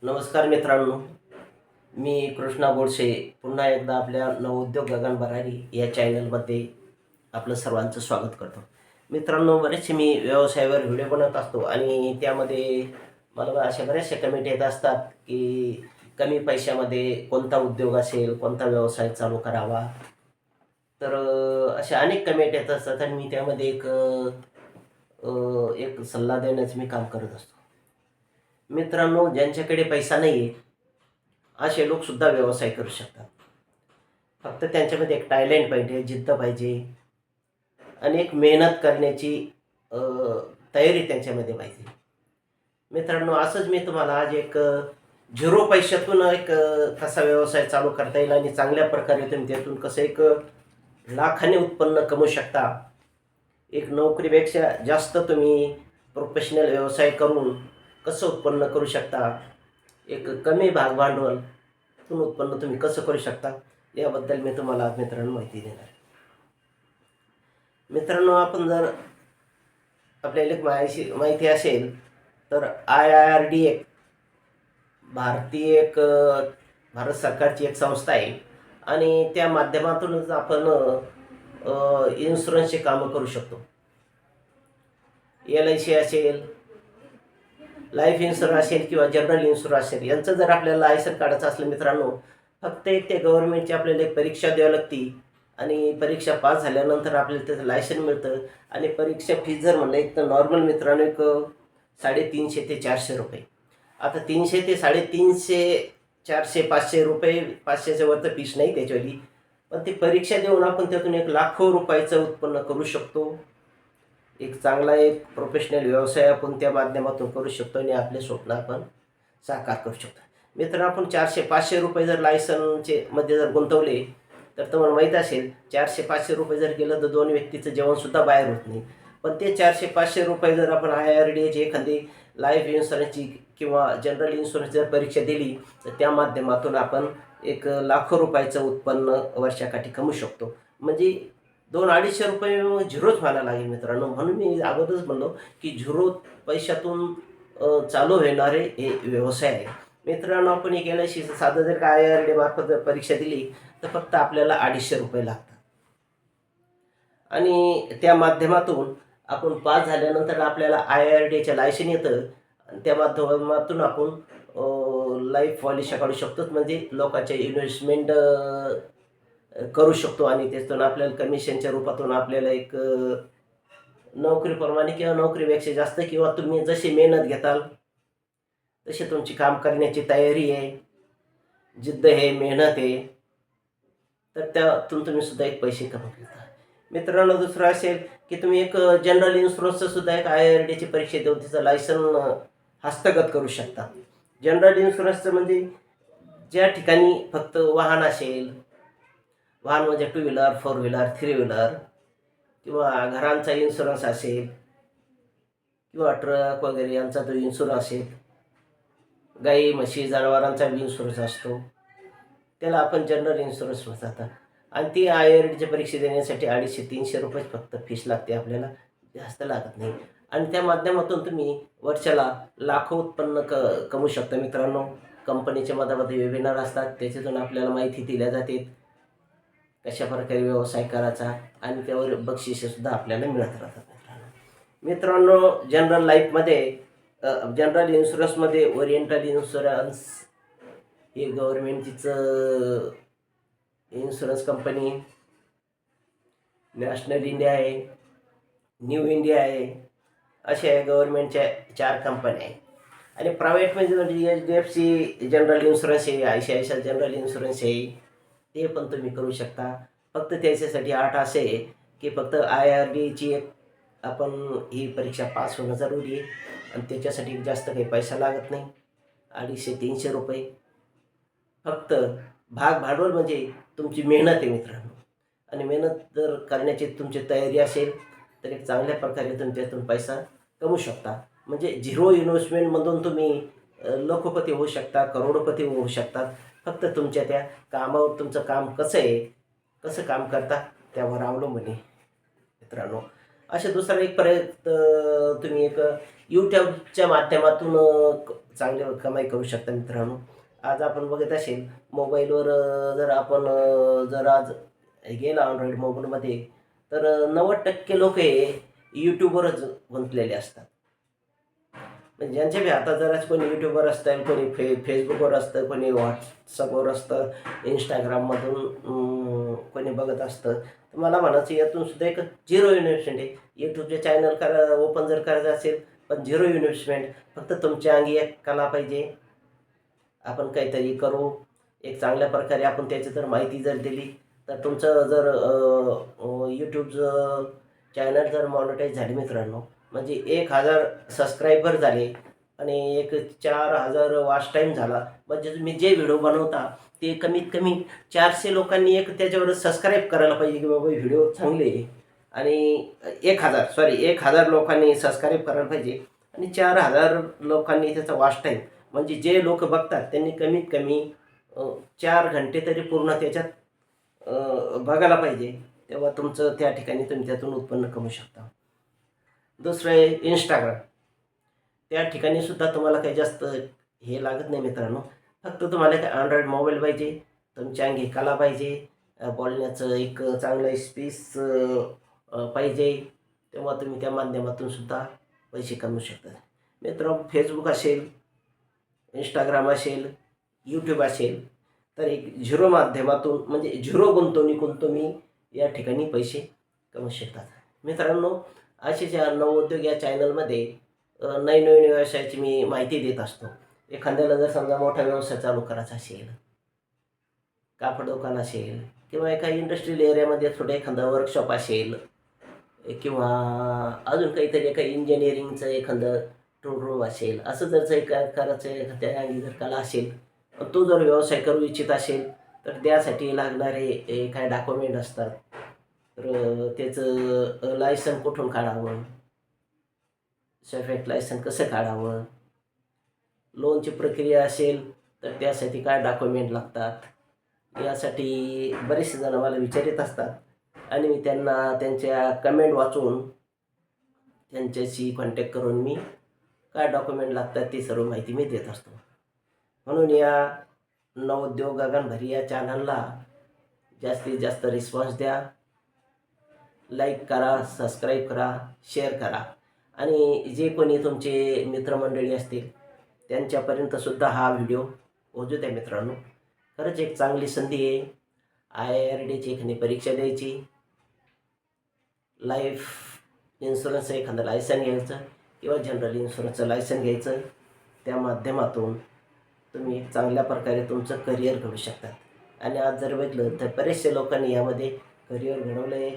नमस्कार मित्रांनो, मी कृष्णा गोडसे पुन्हा एकदा आपल्या नवोद्योग गगन भरारी या चॅनलमध्ये आपलं सर्वांचं स्वागत करतो. मित्रांनो, बरेचसे मी व्यवसायावर व्हिडिओ बनवत असतो आणि त्यामध्ये मला अशा बऱ्याचशा कमेंट येत असतात, की कमी पैशामध्ये कोणता उद्योग असेल, कोणता व्यवसाय चालू करावा. तर अशा अनेक कमेंट येत असतात आणि मी त्यामध्ये एक सल्ला देण्याचं मी काम करत असतो. मित्रांनो, ज्यांच्याकडे पैसा नाही आहे, असे लोकसुद्धा व्यवसाय करू शकतात. फक्त त्यांच्यामध्ये एक टॅलेंट पाहिजे, जिद्द पाहिजे आणि एक मेहनत करण्याची अ, तयारी त्यांच्यामध्ये पाहिजे. मित्रांनो, असंच मी तुम्हाला आज एक झिरो पैशातून कसा व्यवसाय चालू करता येईल आणि चांगल्या प्रकारे तुम्ही त्यातून कसं लाखाने उत्पन्न कमवू शकता. एक नोकरीपेक्षा जास्त तुम्ही प्रोफेशनल व्यवसाय करून कसं उत्पन्न करू शकता. एक कमी भागभांडवलातून उत्पन्न तुम्ही कसं करू शकता, याबद्दल मी तुम्हाला आज मित्रांनो माहिती देणार आहे. मित्रांनो, आपण जर आपल्याला एक माहिती असेल तर IRD एक भारतीय भारत सरकारची एक संस्था आहे आणि त्या माध्यमातूनच आपण इन्शुरन्सचे कामं करू शकतो. LIC असेल, लाईफ इन्शुरन्स असेल किंवा जनरल इन्शुरन्स असेल, यांचं जर आपल्याला लायसन काढायचं असलं मित्रांनो, फक्त एक ते गव्हर्नमेंटची आपल्याला एक परीक्षा द्यावी लागते आणि परीक्षा पास झाल्यानंतर आपल्याला त्याचं लायसन मिळतं. आणि परीक्षा फीस जर म्हणलं एक तर नॉर्मल मित्रांनो 350 ते 400 रुपये. आता 300 ते 350, 400, 500 रुपये, 500च्या वर तर फीस नाही त्याच्यावाली. पण ती परीक्षा देऊन आपण त्यातून एक लाखो रुपयाचं उत्पन्न करू शकतो. एक चांगला एक प्रोफेशनल व्यवसाय आपण त्या माध्यमातून करू शकतो आणि आपले स्वप्न आपण साकार करू शकतो. मित्रांनो, आपण 400-500 रुपये जर लायसनचे मध्ये जर गुंतवले तर तुम्हाला माहीत असेल, 400-500 रुपये जर गेलं तर दोन व्यक्तीचं जेवणसुद्धा बाहेर होत नाही. पण ते 400-500 रुपये जर आपण IRDAची एखादी लाईफ इन्शुरन्सची किंवा जनरल इन्शुरन्सची जर परीक्षा दिली तर त्या माध्यमातून आपण एक लाखो रुपयाचं उत्पन्न वर्षाकाठी कमवू शकतो. म्हणजे 200-250 रुपये झिरोच व्हायला लागेल मित्रांनो. म्हणून मी अगोदरच म्हणलो, की झिरो पैशातून चालू होणारे हे व्यवसाय आहे. मित्रांनो, आपण एक LICचं साधं जर का IRDA मार्फत जर परीक्षा दिली तर फक्त आपल्याला 250 रुपये लागतात आणि त्या माध्यमातून आपण पास झाल्यानंतर आपल्याला IRDAचं लायसन येतं आणि त्या माध्यमातून आपण लाईफ पॉलिसी काढू शकतो. म्हणजे लोकांच्या इन्व्हेस्टमेंट करू शकतो आणि त्यातून आपल्याला कमिशनच्या रूपातून आपल्याला एक नोकरीप्रमाणे किंवा नोकरीपेक्षा जास्त किंवा तुम्ही जशी मेहनत घेताल तशी तुमची काम करण्याची तयारी आहे, जिद्द आहे, मेहनत आहे, तर त्यातून तुम्ही सुद्धा एक पैसे कमवू शकता. मित्रांनो, दुसरं असेल की तुम्ही एक जनरल इन्शुरन्सचं सुद्धा एक IRDAची परीक्षा देऊन तिचं लायसन हस्तगत करू शकता. जनरल इन्शुरन्सचं म्हणजे ज्या ठिकाणी फक्त वाहन असेल, वाहन म्हणजे 2 व्हीलर, 4 व्हीलर, 3 व्हीलर किंवा घरांचा इन्शुरन्स असेल किंवा ट्रक वगैरे यांचा जो इन्शुरन्स असेल, गाई, म्हशी, जनावरांचा इन्शुरन्स असतो, त्याला आपण जनरल इन्शुरन्स म्हणतात. आणि ती IRDAची परीक्षा देण्यासाठी 250-300 रुपये फक्त फीस लागते आपल्याला, जास्त लागत नाही. आणि त्या माध्यमातून तुम्ही वर्षाला लाखो उत्पन्न कमवू शकता मित्रांनो. कंपनीच्या मधामध्ये वेबिनार असतात, त्याच्यातून आपल्याला माहिती दिल्या जाते कशाप्रकारे व्यवसाय करायचा आणि त्यावर बक्षिसेसुद्धा आपल्याला मिळत राहतात मित्रांनो. मित्रांनो, जनरल लाईफमध्ये जनरल इन्शुरन्समध्ये ओरिएंटल इन्शुरन्स ही गव्हर्नमेंटचीच इन्शुरन्स कंपनी, नॅशनल इंडिया आहे, न्यू इंडिया आहे, अशा गव्हर्नमेंटच्या 4 कंपन्या आहेत. आणि प्रायव्हेटमध्ये म्हणजे HDFC जनरल इन्शुरन्स आहे, ICICI जनरल इन्शुरन्स आहे, ते पण तुम्ही करू शकता. फक्त त्याच्यासाठी अट असे आहे की फक्त IRDAची एक आपण ही परीक्षा पास होणं जरुरी आहे आणि त्याच्यासाठी जास्त काही पैसा लागत नाही, 250-300 रुपये. फक्त भांडवल म्हणजे तुमची मेहनत आहे मित्रांनो. आणि मेहनत जर करण्याची तुमची तयारी असेल तर एक चांगल्या प्रकारे तुम्ही त्यातून पैसा कमवू शकता. म्हणजे झिरो इन्व्हेस्टमेंटमधून तुम्ही लखोपती होऊ शकता, करोडोपती होऊ शकतात. फक्त तुमच्या त्या कामावर तुमचं काम कसं आहे, कसं काम करता त्यावर अवलंबून आहे मित्रांनो. असे दुसरा एक तुम्ही एक यूट्यूबच्या माध्यमातून चांगली कमाई करू शकता मित्रांनो. आज आपण बघत असेल मोबाईलवर, जर आपण जर आज गेला Android मोबाईलमध्ये, तर 90% लोक हे यूट्यूबवरच गुंतलेले असतात. म्हणजे ज्यांच्या बी हातात जरा कोणी यूट्यूबवर असतं, कोणी फेसबुकवर असतं, कोणी व्हॉट्सअपवर असतं, इंस्टाग्राममधून कोणी बघत असतं. तर मला म्हणायचं यातून सुद्धा एक झिरो इन्व्हेस्टमेंट आहे. यूट्यूबचे चॅनल ओपन जर करायचं असेल, पण झिरो इन्व्हेस्टमेंट. फक्त तुमच्या अंगी एक कला पाहिजे. आपण काहीतरी करू, एक चांगल्या प्रकारे आपण त्याची जर माहिती जर दिली, तर तुमचं जर यूट्यूबचं चॅनल जर मॉनिटाईज झाले मित्रांनो, म्हणजे 1000 सबस्क्रायबर झाले आणि एक 4000 वॉच टाईम झाला, म्हणजे तुम्ही जे व्हिडिओ बनवता ते कमीत कमी 400 लोकांनी एक त्याच्यावर सबस्क्राईब करायला पाहिजे, की बाबा व्हिडिओ चांगले आहे. आणि 1000 लोकांनी सबस्क्राईब करायला पाहिजे आणि 4000 लोकांनी त्याचा वॉच टाईम, म्हणजे जे लोक बघतात त्यांनी कमीत कमी 4 घंटे तरी पूर्ण त्याच्यात बघायला पाहिजे. तेव्हा तुमचं त्या ठिकाणी तुम्ही त्यातून उत्पन्न कमवू शकता. दुसरं आहे इंस्टाग्राम. त्या ठिकाणी सुद्धा तुम्हाला काही जास्त हे लागत नाही मित्रांनो. फक्त तुम्हाला एक अँड्रॉइड मोबाईल पाहिजे, तुमच्या अंगी कला पाहिजे, बोलण्याचं एक चांगलं स्पीच पाहिजे. तेव्हा तुम्ही त्या माध्यमातून सुद्धा पैसे कमवू शकता. मित्रांनो, फेसबुक असेल, इंस्टाग्राम असेल, यूट्यूब असेल, तर एक झिरो माध्यमातून म्हणजे झिरो गुंतवणुकीतून तुम्ही या ठिकाणी पैसे कमवू शकतात. मित्रांनो, असेच या नवोद्योग या चॅनलमध्ये नवीन व्यवसायाची मी माहिती देत असतो. एखाद्याला जर समजा मोठा व्यवसाय चालू करायचा असेल, कापड दुकान असेल किंवा एका इंडस्ट्रियल एरियामध्ये थोडं एखादं वर्कशॉप असेल, किंवा अजून काहीतरी एका इंजिनिअरिंगचं एखादं टूल रूम असेल, असं जर करायचं एखाद्या अंगी जर कला असेल, तो जर व्यवसाय करू इच्छित असेल, तर त्यासाठी लागणारे काय डॉक्युमेंट असतात. तर त्याचं लायसन कुठून काढावं, सेफेट लायसन कसं काढावं, लोनची प्रक्रिया असेल तर त्यासाठी काय डॉक्युमेंट लागतात, यासाठी बरेचसे जण मला विचारित असतात आणि मी त्यांना त्यांच्या कमेंट वाचून त्यांच्याशी कॉन्टॅक्ट करून मी काय डॉक्युमेंट लागतात ती सर्व माहिती मी देत असतो. म्हणून या नवोद्योग गगनभरी या चॅनलला जास्तीत जास्त रिस्पॉन्स द्या, लाईक करा, सबस्क्राईब करा, शेअर करा आणि जे कोणी तुमचे मित्रमंडळी असतील त्यांच्यापर्यंतसुद्धा हा व्हिडिओ पोहोचू द्या मित्रांनो. खरंच एक चांगली संधी आहे. IRDची एखादी परीक्षा द्यायची, लाईफ इन्शुरन्सचं एखादं लायसन घ्यायचं किंवा जनरल इन्शुरन्सचं लायसन घ्यायचं. त्या माध्यमातून तुम्ही एक चांगल्या प्रकारे तुमचं करिअर घडवू शकतात. आणि आज जर बघितलं तर बरेचसे लोकांनी यामध्ये करिअर घडवलं आहे,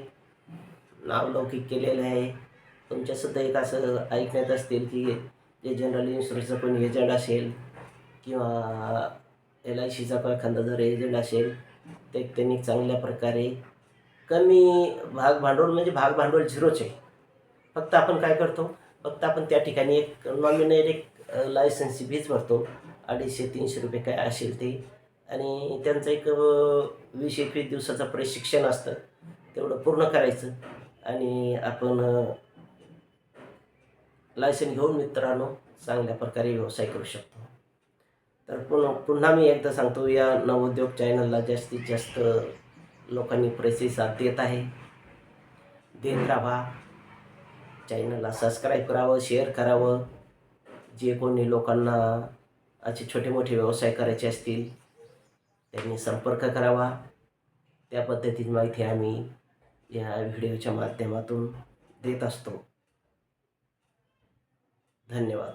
नावलौकिक केलेलं आहे. तुमच्यासुद्धा एक असं ऐकण्यात असतील की जे जनरल इन्शुरन्सचं कोणी एजंट असेल किंवा LICचा एखादा जर एजंट असेल, ते त्यांनी चांगल्या प्रकारे कमी भागभांडवल, म्हणजे भागभांडवल झिरोच आहे. फक्त आपण काय करतो, फक्त आपण त्या ठिकाणी एक नॉमिनल एक लायसन्सची फीज भरतो, 250-300 रुपये काय असेल ते. आणि त्यांचं एक 20-21 दिवसाचं प्रशिक्षण असतं, तेवढं पूर्ण करायचं आणि आपण लायसन घेऊन मित्रांनो चांगल्या प्रकारे व्यवसाय करू शकतो. तर पुन्हा मी एकदा सांगतो, या नवोद्योग चॅनलला जास्तीत जास्त लोकांनी प्रतिसाद देत आहे, देत राहा. चॅनलला सबस्क्राईब करावं, शेअर करावं. जे कोणी लोकांना असे छोटे मोठे व्यवसाय करायचे असतील त्यांनी संपर्क करावा. त्या पद्धतीची माहिती आम्ही या व्हिडिओच्या माध्यमातून देत असतो. धन्यवाद.